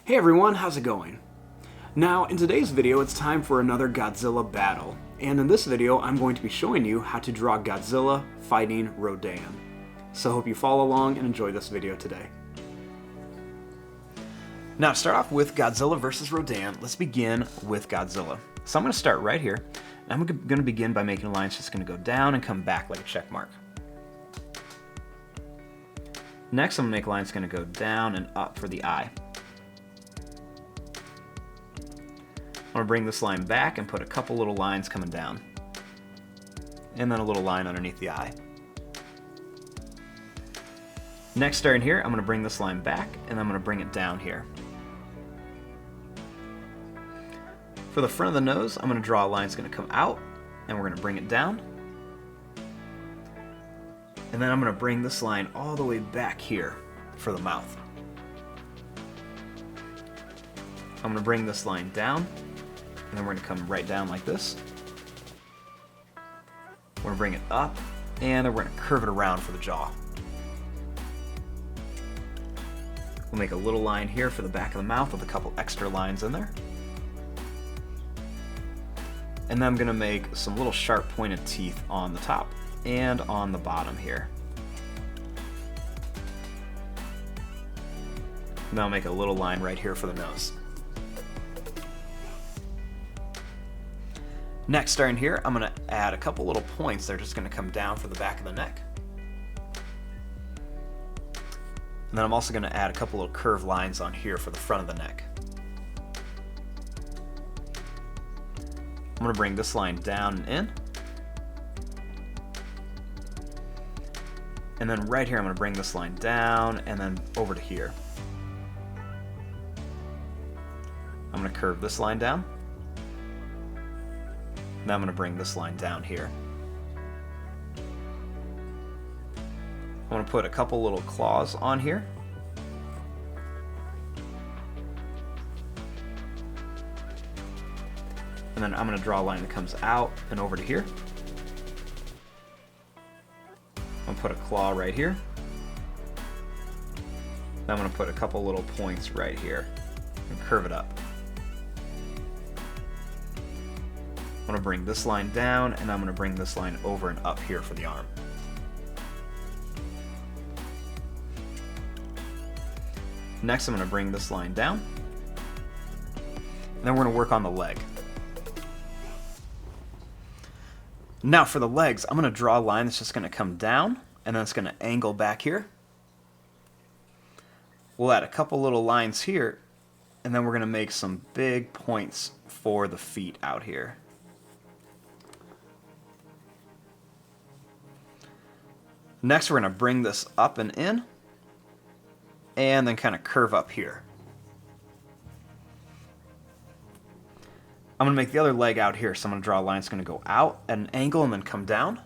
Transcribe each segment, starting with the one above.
Hey everyone, how's it going? Now, in today's video, it's time for another Godzilla battle. And in this video, I'm going to be showing you how to draw Godzilla fighting Rodan. So I hope you follow along and enjoy this video today. Now, to start off with Godzilla versus Rodan, let's begin with Godzilla. So I'm going to start right here. And I'm going to begin by making a line that's just going to go down and come back like a check mark. Next, I'm going to make a line that's going to go down and up for the eye. I'm going to bring this line back and put a couple little lines coming down. And then a little line underneath the eye. Next, starting here, I'm going to bring this line back and I'm going to bring it down here. For the front of the nose, I'm going to draw a line that's going to come out and we're going to bring it down. And then I'm going to bring this line all the way back here for the mouth. I'm going to bring this line down. And then we're going to come right down like this. We're going to bring it up, and then we're going to curve it around for the jaw. We'll make a little line here for the back of the mouth with a couple extra lines in there. And then I'm going to make some little sharp pointed teeth on the top and on the bottom here. Now I'll make a little line right here for the nose. Next, starting here, I'm going to add a couple little points that are just going to come down for the back of the neck. And then I'm also going to add a couple little curved lines on here for the front of the neck. I'm going to bring this line down and in. And then right here, I'm going to bring this line down and then over to here. I'm going to curve this line down. Now I'm going to bring this line down here. I'm going to put a couple little claws on here. And then I'm going to draw a line that comes out and over to here. I'm going to put a claw right here. Then I'm going to put a couple little points right here and curve it up. I'm going to bring this line down, and I'm going to bring this line over and up here for the arm. Next, I'm going to bring this line down, and then we're going to work on the leg. Now for the legs, I'm going to draw a line that's just going to come down, and then it's going to angle back here. We'll add a couple little lines here, and then we're going to make some big points for the feet out here. Next, we're going to bring this up and in, and then kind of curve up here. I'm going to make the other leg out here, so I'm going to draw a line that's going to go out at an angle and then come down.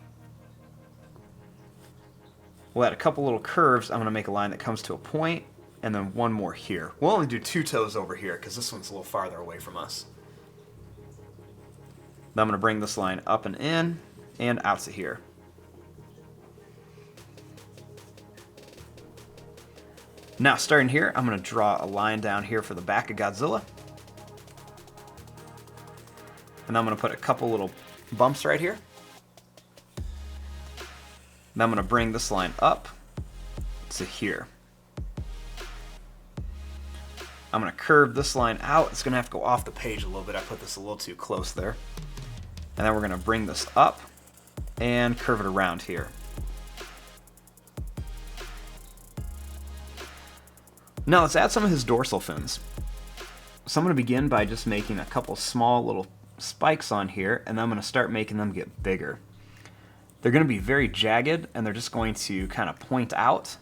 We'll add a couple little curves. I'm going to make a line that comes to a point, and then one more here. We'll only do two toes over here, because this one's a little farther away from us. Then I'm going to bring this line up and in, and out to here. Now, starting here, I'm going to draw a line down here for the back of Godzilla. And I'm going to put a couple little bumps right here. Then I'm going to bring this line up to here. I'm going to curve this line out. It's going to have to go off the page a little bit. I put this a little too close there. And then we're going to bring this up and curve it around here. Now let's add some of his dorsal fins. So I'm going to begin by just making a couple small little spikes on here, and then I'm going to start making them get bigger. They're going to be very jagged, and they're just going to kind of point out.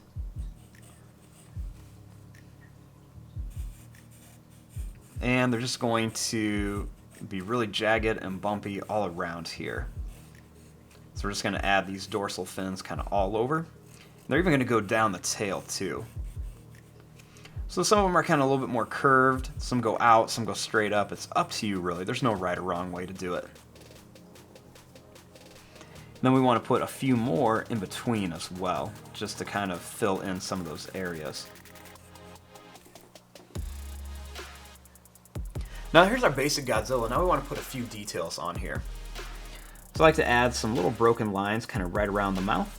And they're just going to be really jagged and bumpy all around here. So we're just going to add these dorsal fins kind of all over. They're even going to go down the tail too. So some of them are kind of a little bit more curved, some go out, some go straight up. It's up to you really, there's no right or wrong way to do it. Then we want to put a few more in between as well, just to kind of fill in some of those areas. Now here's our basic Godzilla. Now we want to put a few details on here. So I like to add some little broken lines kind of right around the mouth.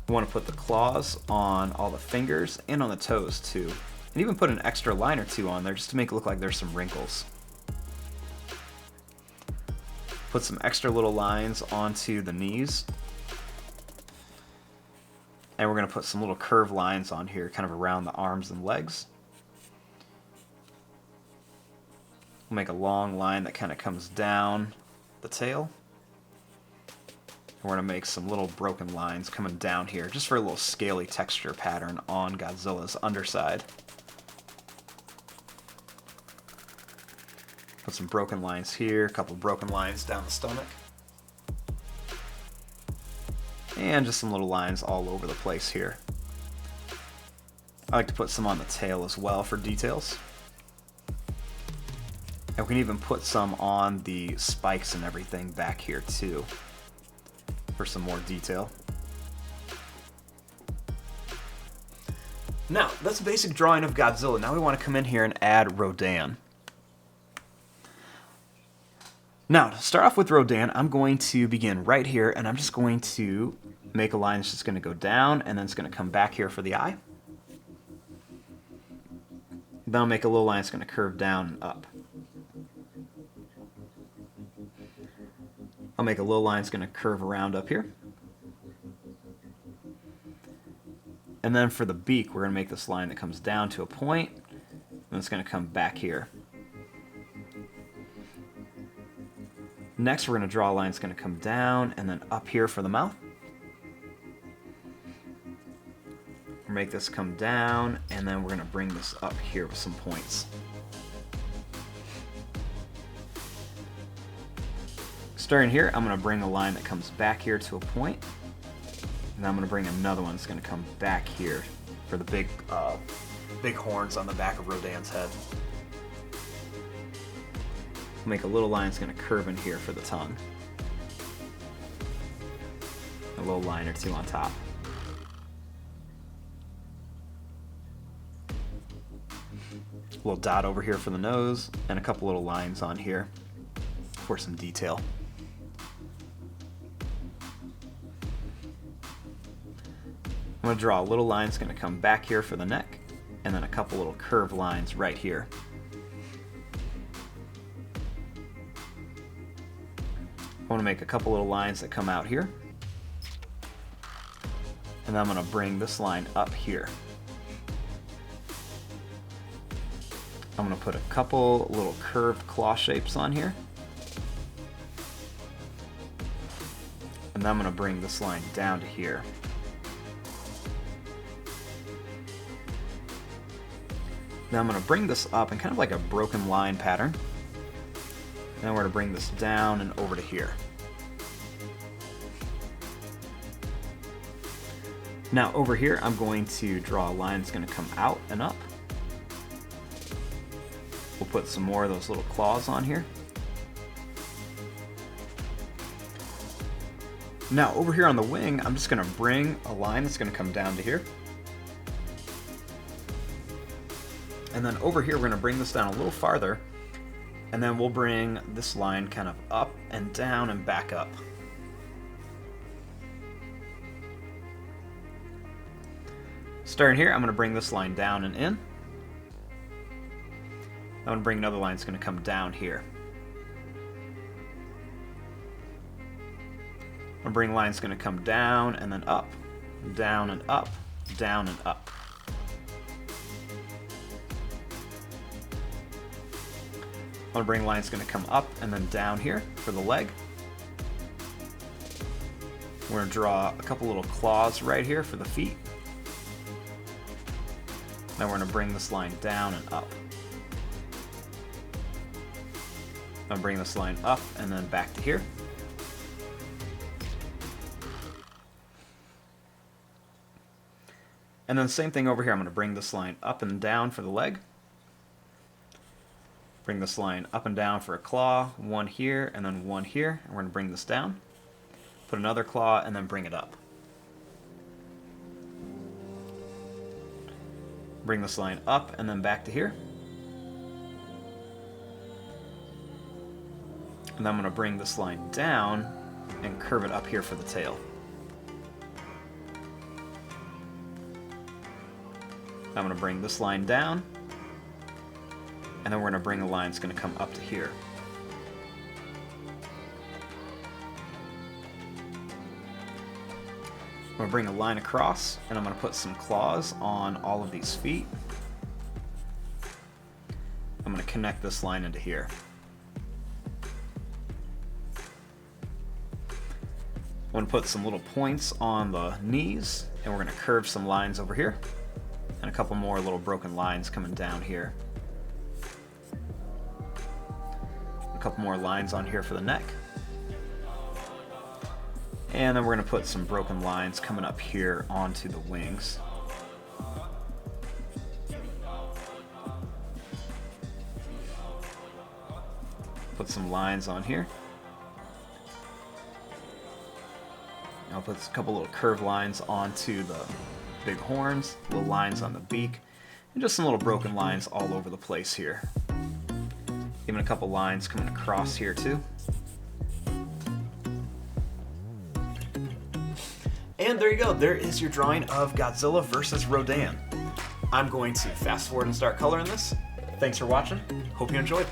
We want to put the claws on all the fingers and on the toes too. And even put an extra line or two on there just to make it look like there's some wrinkles. Put some extra little lines onto the knees. And we're going to put some little curved lines on here, kind of around the arms and legs. We'll make a long line that kind of comes down the tail. And we're going to make some little broken lines coming down here, just for a little scaly texture pattern on Godzilla's underside. Put some broken lines here, a couple broken lines down the stomach. And just some little lines all over the place here. I like to put some on the tail as well for details. And we can even put some on the spikes and everything back here too, for some more detail. Now, that's a basic drawing of Godzilla. Now we want to come in here and add Rodan. Now, to start off with Rodan, I'm going to begin right here, and I'm just going to make a line that's just going to go down, and then it's going to come back here for the eye. Then I'll make a little line that's going to curve down and up. I'll make a little line that's going to curve around up here. And then for the beak, we're going to make this line that comes down to a point, and it's going to come back here. Next, we're going to draw a line that's going to come down and then up here for the mouth. We'll make this come down, and then we're going to bring this up here with some points. Starting here, I'm going to bring a line that comes back here to a point, and then I'm going to bring another one that's going to come back here for the big horns on the back of Rodan's head. Make a little line that's going to curve in here for the tongue. A little line or two on top. A little dot over here for the nose, and a couple little lines on here for some detail. I'm going to draw a little line that's going to come back here for the neck, and then a couple little curved lines right here. I want to make a couple little lines that come out here, and then I'm going to bring this line up here. I'm going to put a couple little curved claw shapes on here, and then I'm going to bring this line down to here. Now I'm going to bring this up in kind of like a broken line pattern. Then we're going to bring this down and over to here. Now over here, I'm going to draw a line that's going to come out and up. We'll put some more of those little claws on here. Now over here on the wing, I'm just going to bring a line that's going to come down to here. And then over here, we're going to bring this down a little farther. And then we'll bring this line kind of up and down and back up. Starting here, I'm going to bring this line down and in. I'm going to bring another line that's going to come down here. I'm going to bring lines going to come down and then up, down and up, down and up. I'm going to bring lines going to come up and then down here for the leg. We're going to draw a couple little claws right here for the feet. Then we're going to bring this line down and up. I'm going to bring this line up and then back to here. And then same thing over here. I'm going to bring this line up and down for the leg. Bring this line up and down for a claw, one here and then one here. And we're going to bring this down. Put another claw and then bring it up. Bring this line up and then back to here. And then I'm going to bring this line down and curve it up here for the tail. I'm going to bring this line down, and then we're going to bring the line that's going to come up to here. I'm going to bring a line across, and I'm going to put some claws on all of these feet. I'm going to connect this line into here. I'm going to put some little points on the knees, and we're going to curve some lines over here, and a couple more little broken lines coming down here. A couple more lines on here for the neck. And then we're going to put some broken lines coming up here onto the wings. Put some lines on here. I'll put a couple little curved lines onto the big horns, little lines on the beak, and just some little broken lines all over the place here. Even a couple lines coming across here too. And there you go, there is your drawing of Godzilla vs. Rodan. I'm going to fast forward and start coloring this. Thanks for watching, hope you enjoyed.